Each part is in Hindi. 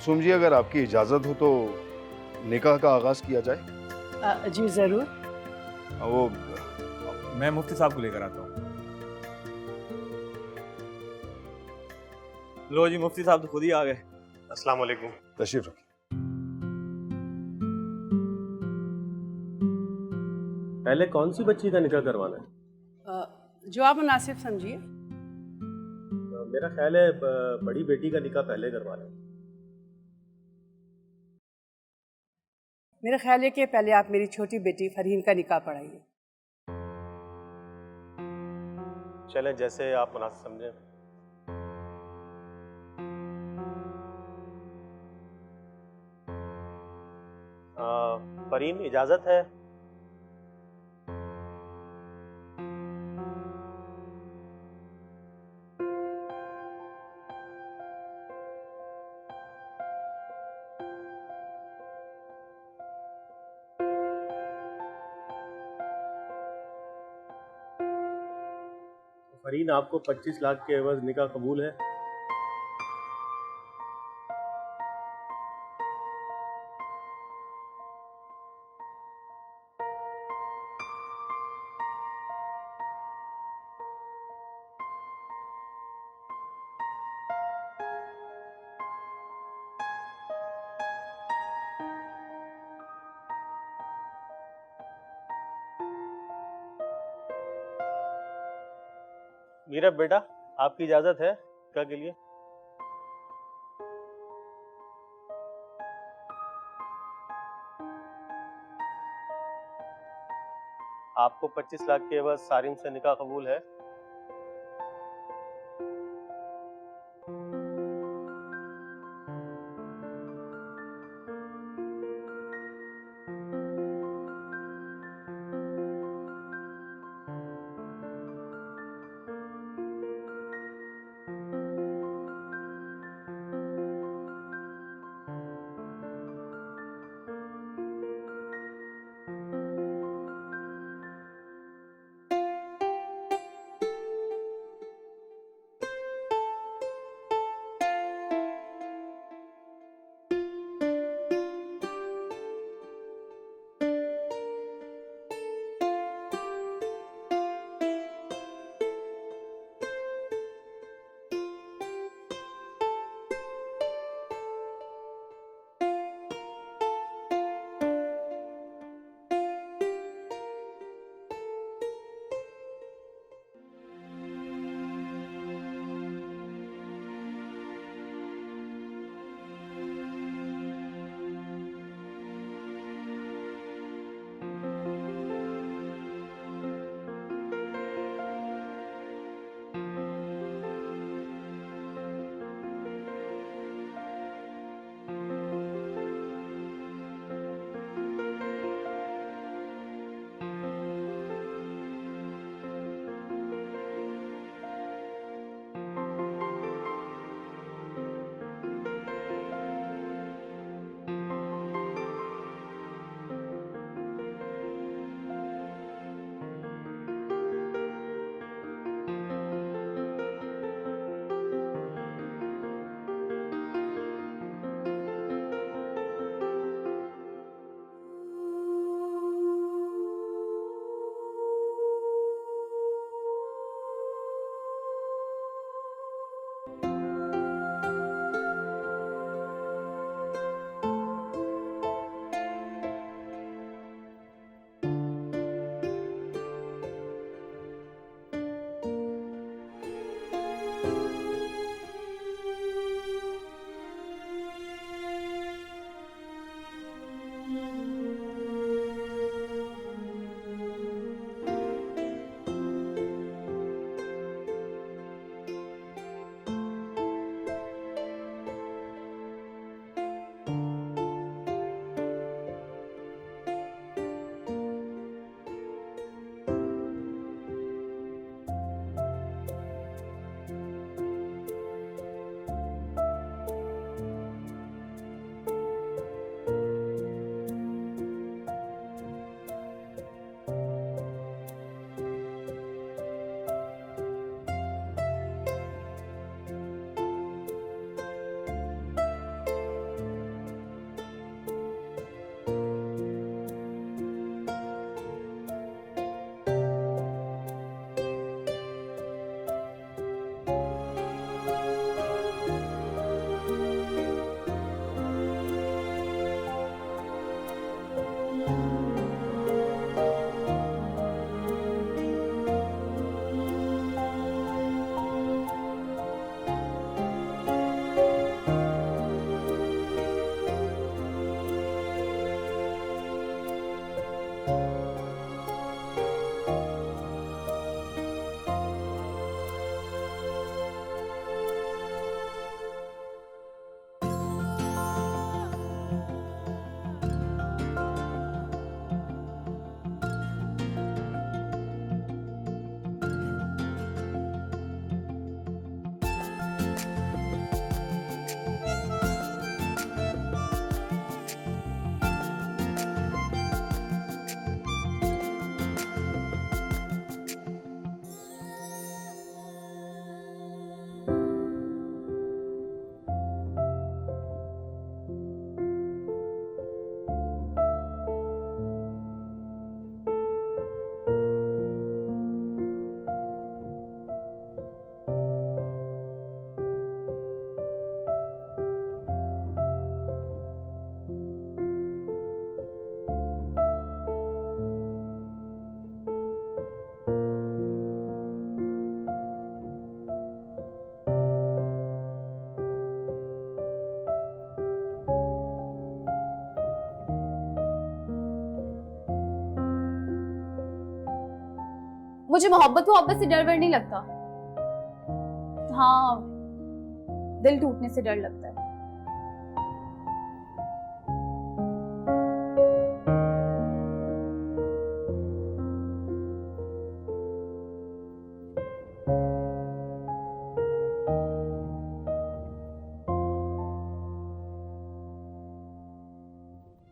मासूम जी, अगर आपकी इजाज़त हो तो निकाह का आगाज़ किया जाए। जी ज़रूर। वो मैं मुफ्ती साहब को लेकर आता हूँ। लो जी, मुफ्ती साहब तो खुद ही आ गए। अस्सलाम वालेकुम। तशरीफ़ रखिए। पहले कौन सी बच्ची का निकाह करवाना है? जो आप मुनासिब समझिए। मेरा ख्याल है बड़ी बेटी का निकाह पहले करवाना है। मेरा ख्याल है कि पहले आप मेरी छोटी बेटी फरहीन का निकाह पढ़ाइए। चलें, जैसे आप मुनासिब समझें। फरीन, इजाज़त है? फरीन, आपको 25 लाख के एवज निकाह कबूल है? मीरा बेटा, आपकी इजाज़त है निकाह के लिए? आपको 25 लाख के एवज सारिम से निकाह कबूल है? मुझे मोहब्बत से डर वर नहीं लगता। हाँ, दिल टूटने से डर लगता है।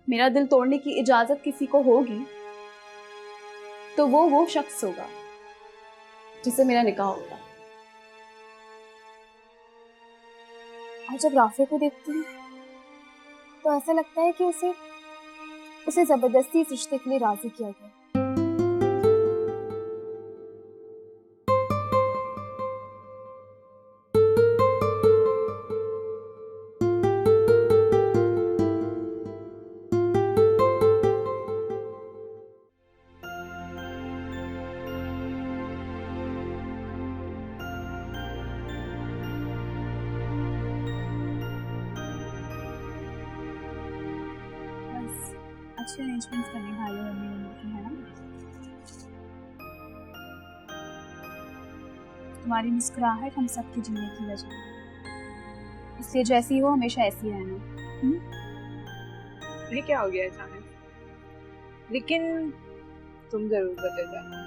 मेरा दिल तोड़ने की इजाजत किसी को होगी तो वो शख्स होगा जिससे मेरा निकाह होगा। और जब राफे को देखती हूँ तो ऐसा लगता है कि उसे जबरदस्ती इस रिश्ते के लिए राजी किया गया। अच्छे अरेंजमेंट्स करने भाई और मम्मी की है ना। तुम्हारी मुस्कुराहट हम सबके जीने की वजह है, इसलिए जैसी हो हमेशा ऐसी रहना। ये क्या हो गया अचानक? लेकिन तुम जरूर बदल जाना।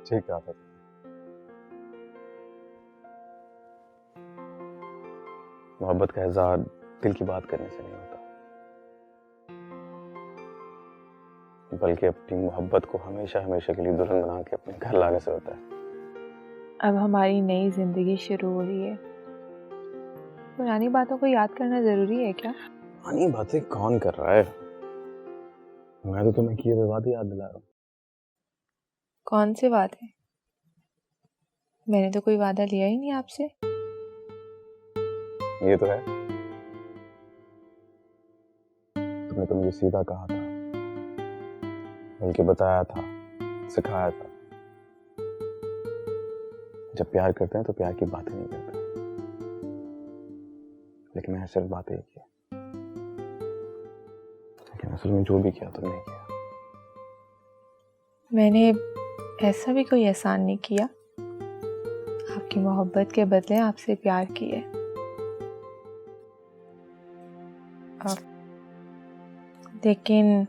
ठीक कहा था। मोहब्बत का इजहार दिल की बात करने से नहीं होता, बल्कि अपनी मोहब्बत को हमेशा हमेशा के लिए दुल्हन बना के अपने घर लाने से होता है। अब हमारी नई जिंदगी शुरू हो रही है, पुरानी बातों को याद करना जरूरी है क्या? पुरानी बातें कौन कर रहा है? मैं तो तुम्हें किए हुए वादे याद दिला रहा हूँ। कौन सी बात है? मैंने तो कोई वादा लिया ही नहीं आपसे। ये तो है, तुमने तो मुझे सीधा कहा था, बल्कि बताया था, सिखाया था, जब प्यार करते हैं तो प्यार की बातें नहीं करते। लेकिन मैंने सिर्फ बातें ही की, लेकिन असल में जो भी किया तुमने किया। मैंने ऐसा भी कोई एहसान नहीं किया, आपकी मोहब्बत के बदले आपसे प्यार किए। लेकिन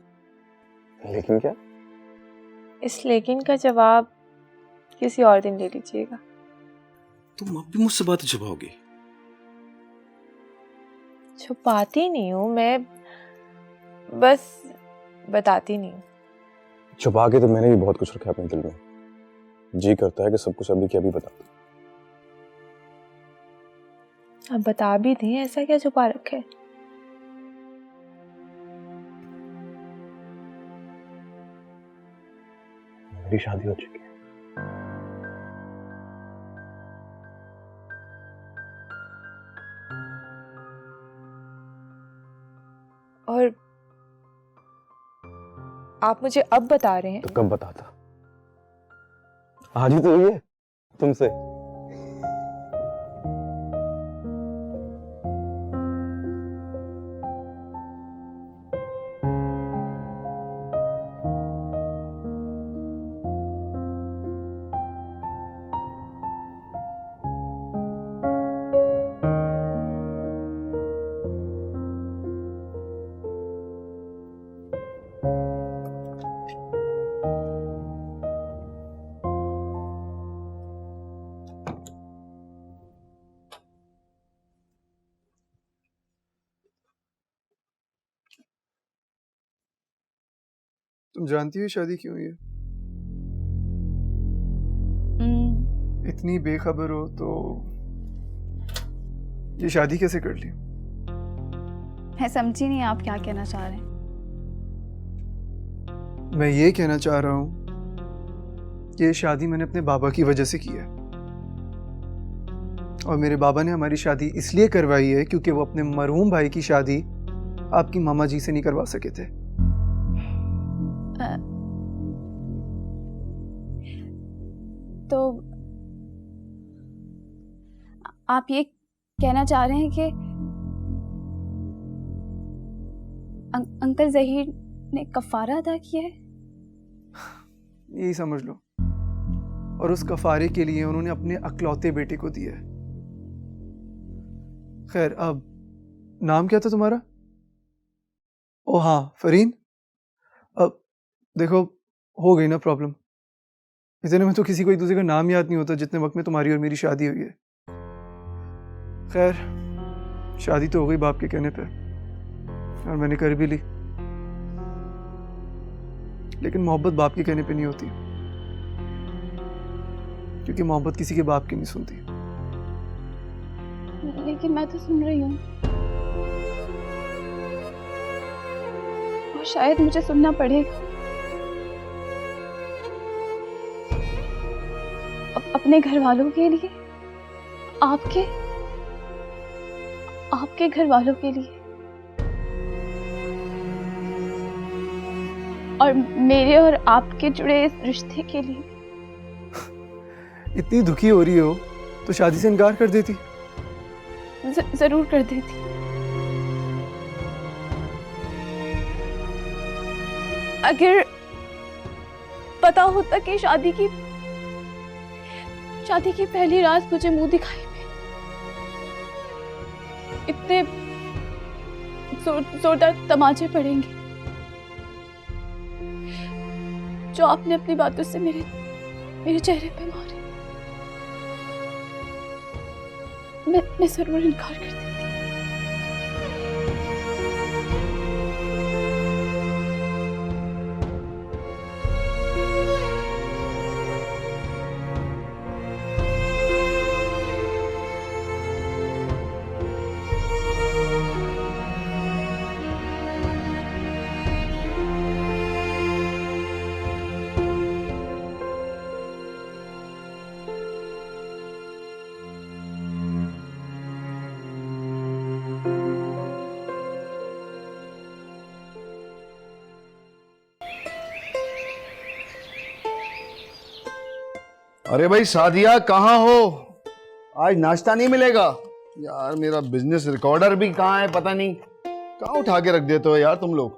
लेकिन क्या? इस लेकिन का जवाब किसी और दिन ले लीजिएगा। तुम अब भी मुझसे बातें छुपाओगी? छुपाती नहीं हूँ मैं, बस बताती नहीं हूँ। छुपा के तो मैंने भी बहुत कुछ रखा है अपने दिल में। जी करता है कि सब कुछ अभी के अभी बता दूं। अब बता भी दें, ऐसा क्या छुपा रखे है? मेरी शादी हो चुकी है। और आप मुझे अब बता रहे हैं? तो कब बताता? आज ही तो हुई है तुमसे। तुम जानती हो शादी क्यों हुई है? इतनी बेखबर हो तो ये शादी कैसे कर ली? मैं समझी नहीं आप क्या कहना चाह रहे हैं। मैं ये कहना चाह रहा हूँ कि ये शादी मैंने अपने बाबा की वजह से की है, और मेरे बाबा ने हमारी शादी इसलिए करवाई है क्योंकि वो अपने मरहूम भाई की शादी आपकी मामा जी से नहीं करवा सके थे। तो आप ये कहना चाह रहे हैं कि अंकल ज़हीर ने कफारा अदा किया है? यही समझ लो। और उस कफारे के लिए उन्होंने अपने अकलौते बेटे को दिया है। खैर, अब नाम क्या था तुम्हारा? ओ हाँ, फरीन। अब देखो, हो गई ना प्रॉब्लम। इतने में तो किसी को एक दूसरे का नाम याद नहीं होता जितने वक्त में तुम्हारी और मेरी शादी हुई है। खैर, शादी तो हो गई बाप के कहने पे, और मैंने कर भी ली। लेकिन मोहब्बत बाप के कहने पे नहीं होती, क्योंकि मोहब्बत किसी के बाप की नहीं सुनती। लेकिन मैं तो सुन रही हूँ, और शायद मुझे सुनना पड़ेगा। अपने घर वालों के लिए, आपके घर वालों के लिए, और मेरे और आपके जुड़े इस रिश्ते के लिए। इतनी दुखी हो रही हो तो शादी से इनकार कर देती। जरूर कर देती। अगर पता होता कि शादी की पहली रात मुझे मुंह दिखाई में इतने जोरदार तमाचे पड़ेंगे जो आपने अपनी बातों से मेरे चेहरे पे मारे, मैं जरूर इनकार कर देती। अरे भाई सादिया, कहाँ हो? आज नाश्ता नहीं मिलेगा यार। मेरा बिजनेस रिकॉर्डर भी कहाँ है पता नहीं, कहाँ उठा के रख देते हो यार तुम लोग।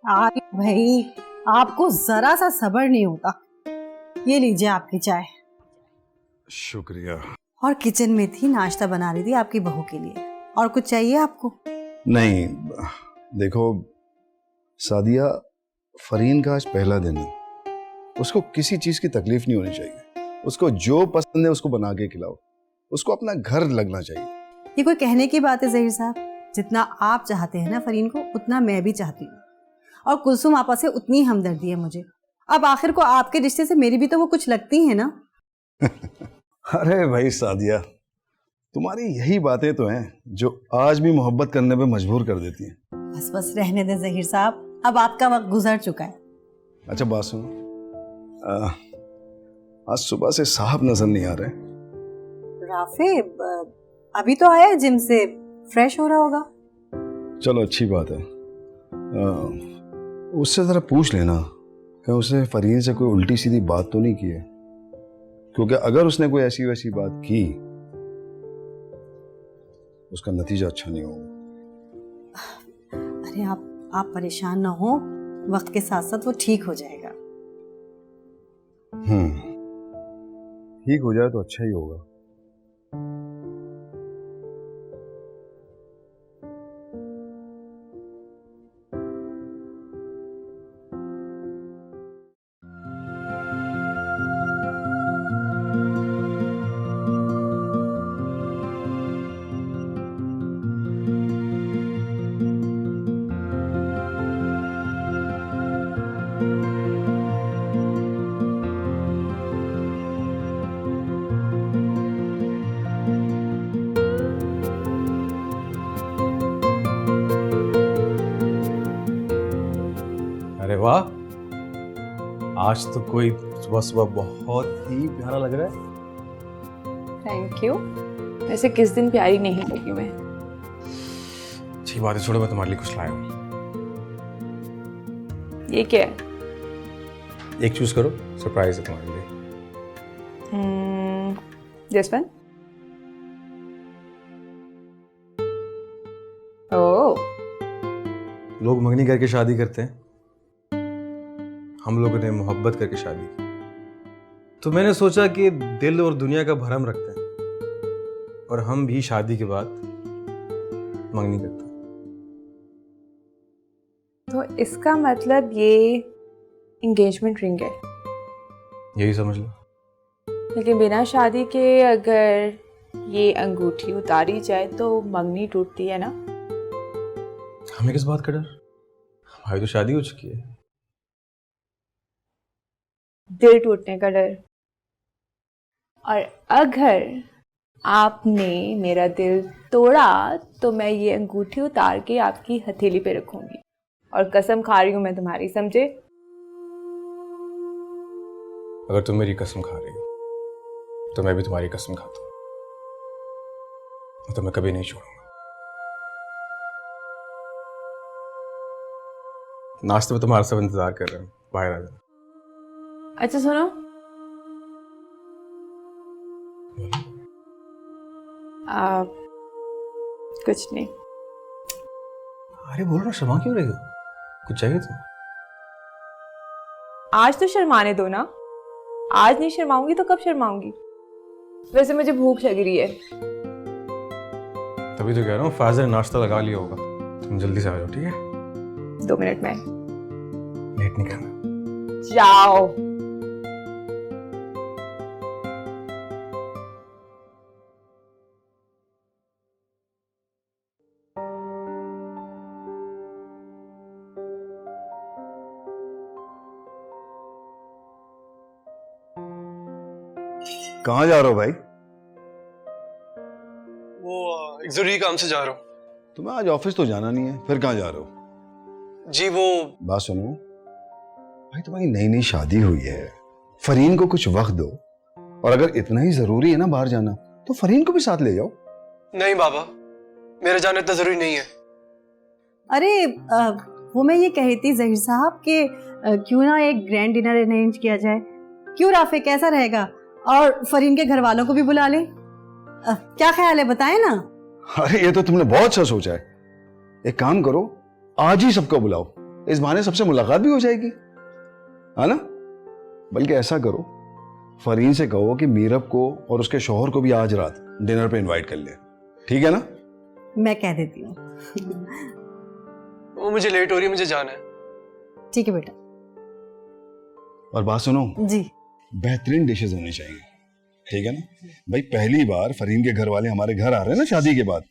अरे भाई, आपको जरा सा सब्र नहीं होता। ये लीजिए आपकी चाय। शुक्रिया। और किचन में थी, नाश्ता बना रही थी आपकी बहू के लिए। और कुछ चाहिए आपको? नहीं, देखो सादिया, फरीन का आज पहला दिन है। उसको किसी चीज की तकलीफ नहीं होनी चाहिए। उसको जो पसंद है उसको बना के खिलाओ। उसको अपना घर लगना चाहिए। ये कोई कहने की बात है ज़हीर साहब? जितना आप चाहते हैं ना फरीन को, उतना मैं भी चाहती हूँ। और कुलसुम आपा से उतनी हमदर्दी है मुझे। अब आखिर को आपके रिश्ते से मेरी भी तो वो कुछ लगती है ना। अरे भाई सादिया, तुम्हारी यही बातें तो हैं जो आज भी मोहब्बत करने पे मजबूर कर देती हैं। बस बस रहने दें ज़हीर साहब, अब आपका वक्त गुजर चुका है। अच्छा बात सुनो, आज सुबह से साहब नजर नहीं आ रहे। राफे अभी तो आया जिम से, फ्रेश हो रहा होगा। चलो अच्छी बात है। उससे जरा पूछ लेना कि उसने फरीन से कोई उल्टी सीधी बात तो नहीं की है, क्योंकि अगर उसने कोई ऐसी वैसी बात की उसका नतीजा अच्छा नहीं होगा। अरे आप परेशान ना हो, वक्त के साथ साथ वो ठीक हो जाएगा। ठीक हो जाए तो अच्छा ही होगा। अरे वाह, आज तो कोई सुबह सुबह बहुत ही प्यारा लग रहा है। Thank you. वैसे किस दिन प्यारी नहीं लगी मैं? अच्छी बात है, छोड़ो, मैं तुम्हारे लिए कुछ लाया हूँ। ये क्या है? एक चूज करो, सरप्राइज है तुम्हारे लिए। This one. ओह, लोग मंगनी करके शादी करते हैं, हम लोगों ने मोहब्बत करके शादी की। तो मैंने सोचा कि दिल और दुनिया का भरम रखते हैं और हम भी शादी के बाद मंगनी करते हैं। तो इसका मतलब ये एंगेजमेंट रिंग है? यही समझ लो। लेकिन बिना शादी के अगर ये अंगूठी उतारी जाए तो मंगनी टूटती है ना? हमें किस बात का डर? हमारी तो शादी हो चुकी है। दिल टूटने का डर। और अगर आपने मेरा दिल तोड़ा तो मैं ये अंगूठी उतार के आपकी हथेली पे रखूंगी और कसम खा रही हूं मैं तुम्हारी, समझे? अगर तुम मेरी कसम खा रही हो तो मैं भी तुम्हारी कसम खाता हूं, तो मैं कभी नहीं छोड़ूंगा। नाश्ते में तुम्हारा सब इंतजार कर रहे हैं, बाहर आ जाओ। अच्छा सुनो, कुछ नहीं। अरे बोल रहा, शर्मा क्यों रही हो? कुछ चाहिए तुम्हें? आज तो शर्माने दो ना। आज नहीं शर्माऊंगी तो कब शर्माऊंगी? वैसे मुझे भूख लग रही है। तभी तो कह रहा हूँ, फाजर ने नाश्ता लगा लिया होगा। तुम जल्दी से आ जाओ, ठीक है? 2 मिनट में। लेट नहीं करना। जाओ। कहाँ जा रहे हो भाई? वो एक जरूरी काम से जा रहा हूँ। तुम्हें आज ऑफिस तो जाना नहीं है, फिर कहाँ जा रहे हो? जी वो बात सुनो भाई, तुम्हारी नई नई शादी हुई है, फरीन को कुछ वक्त दो, और अगर इतना ही जरूरी है ना बाहर जाना तो फरीन को भी साथ ले जाओ। नहीं बाबा, मेरे जाना इतना जरूरी नहीं है। अरे वो मैं ये कही थी ज़हीर साहब कि क्यों ना एक ग्रैंड डिनर अरेंज किया जाए। क्यों राफे, कैसा रहेगा? और फरीन के घर वालों को भी बुला ले। क्या ख्याल है, बताएं ना। अरे ये तो तुमने बहुत अच्छा सोचा है। एक काम करो, आज ही सबको बुलाओ, इस बहाने सबसे मुलाकात भी हो जाएगी, है ना? बल्कि ऐसा करो, फरीन से कहो कि मीरब को और उसके शौहर को भी आज रात डिनर पे इनवाइट कर ले, ठीक है ना? मैं कह देती हूँ। वो मुझे लेट हो रही है, मुझे जाना है। ठीक है बेटा। और बात सुनो, जी। बेहतरीन डिशेस होनी चाहिए, ठीक है ना भाई? पहली बार फरीन के घर वाले हमारे घर आ रहे हैं ना शादी के बाद।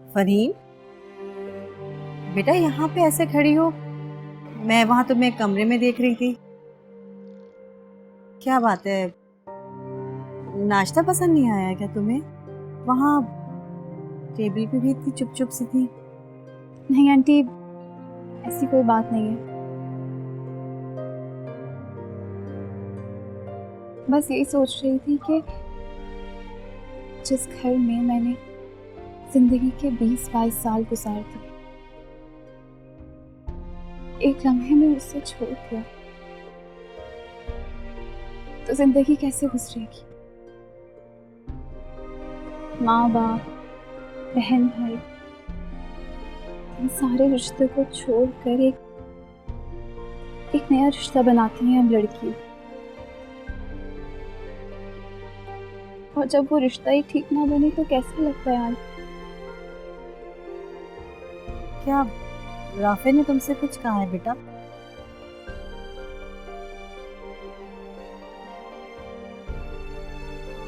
फरीन, बेटा यहाँ पे ऐसे खड़ी हो? मैं वहां तुम्हें कमरे में देख रही थी। क्या बात है, नाश्ता पसंद नहीं आया क्या तुम्हें? वहाँ टेबल पे भी इतनी चुप चुप सी थी। नहीं आंटी, ऐसी कोई बात नहीं है। बस यही सोच रही थी कि जिस घर में मैंने जिंदगी के 20-22 साल गुजार दिए, एक लम्हे में उससे छोड़ दिया तो जिंदगी कैसे गुजरेगी? माँ बाप, बहन भाई, इन सारे रिश्ते को छोड़कर एक नया रिश्ता बनाती हैं हम लड़की। और जब वो रिश्ता ही ठीक ना बने तो कैसा लगता है यार? क्या राफे ने तुमसे कुछ कहा है बेटा?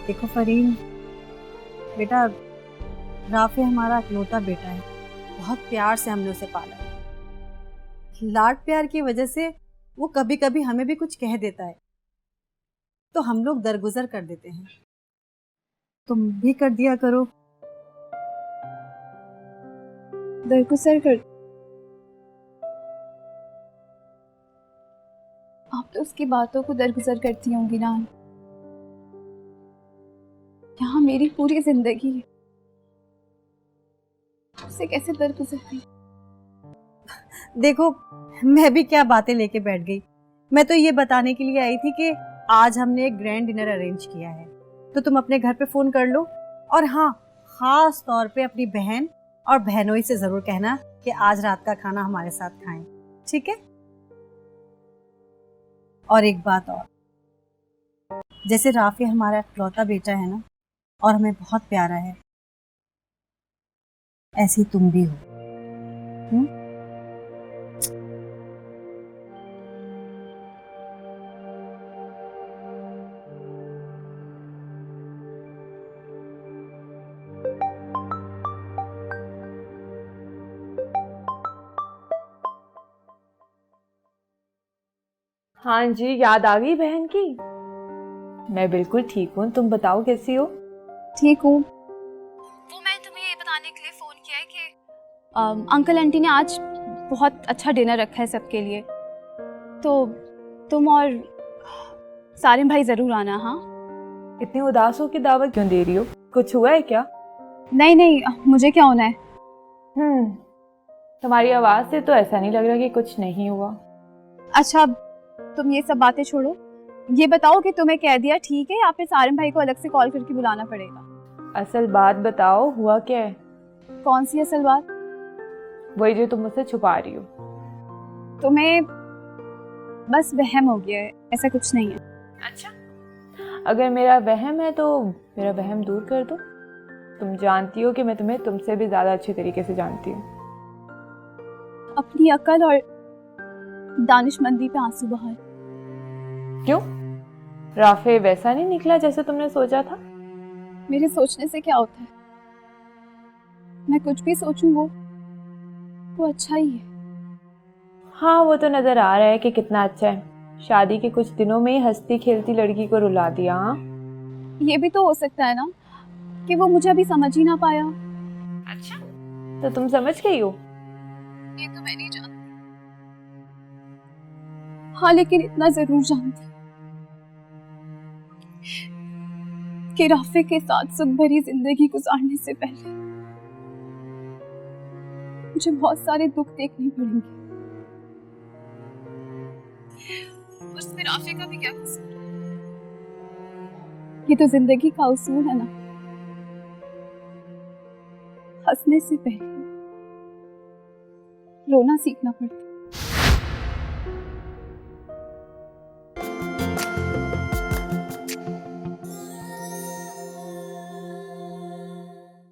देखो फरीन, बेटा राफे हमारा इकलौता बेटा है। बहुत प्यार से हमने उसे पाला है। लाड प्यार की वजह से वो कभी कभी हमें भी कुछ कह देता है तो हम लोग दरगुजर कर देते हैं। तुम भी कर दिया करो। दरगुजर कर? आप तो उसकी बातों को दरगुजर करती होंगी ना। यहाँ मेरी पूरी जिंदगी है, उससे कैसे दरगुजर? देखो, मैं भी क्या बातें लेके बैठ गई। मैं तो ये बताने के लिए आई थी कि आज हमने एक ग्रैंड डिनर अरेंज किया है, तो तुम अपने घर पे फोन कर लो। और हाँ, खास तौर पे अपनी बहन और बहनोई से जरूर कहना कि आज रात का खाना हमारे साथ खाएं, ठीक है? और एक बात और, जैसे राफी हमारा इकलौता बेटा है ना, और हमें बहुत प्यारा है, ऐसी तुम भी हो। हाँ जी, याद आ गई बहन की? मैं बिल्कुल ठीक हूँ, तुम बताओ कैसी हो? ठीक हूँ। वो मैं तुम्हें ये बताने के लिए फ़ोन किया है कि अंकल आंटी ने आज बहुत अच्छा डिनर रखा है सबके लिए, तो तुम और सारिम भाई ज़रूर आना। हाँ, इतनी उदास हो के दावत क्यों दे रही हो? कुछ हुआ है क्या? नहीं नहीं, मुझे क्या होना है? तुम्हारी आवाज़ से तो ऐसा नहीं लग रहा कि कुछ नहीं हुआ। अच्छा, तुम ये सब बातें छोड़ो, ये बताओ कि तुम्हें कह दिया ठीक है या फिर सारिम भाई को अलग से कॉल करके बुलाना पड़ेगा? असल बात बताओ, हुआ क्या है? कौन सी असल बात? वही जो तुम मुझसे छुपा रही हो। तुम्हें बस वहम हो गया है, ऐसा कुछ नहीं है। अच्छा, अगर मेरा वहम है तो मेरा वहम दूर कर दो। तुम जानती हो कि मैं तुम्हें तुमसे भी ज़्यादा अच्छे तरीके से जानती हूँ। अपनी अकल और दानिशमंदी पे आंसू बहाए। क्यों? राफे वैसा नहीं निकला जैसे तुमने सोचा था? मेरे सोचने से क्या होता है? मैं कुछ भी सोचूं वो अच्छा ही है। हाँ, वो तो नजर आ रहा है कि कितना अच्छा है। शादी के कुछ दिनों में ही हंसती खेलती लड़की को रुला दिया। हाँ, ये भी तो हो सकता है ना कि वो मुझे अभी समझ ही ना पाया। अच्छा, तो तुम समझ गई हो? ये तो मैं नहीं जानती। हाँ, लेकिन इतना जरूर जानती कि राफे के साथ सुख भरी जिंदगी गुजारने से पहले मुझे बहुत सारे दुख देखने पड़ेंगे। उसमें राफे का भी क्या कसूर? ये तो जिंदगी का उसूल है ना, हंसने से पहले रोना सीखना पड़ता है।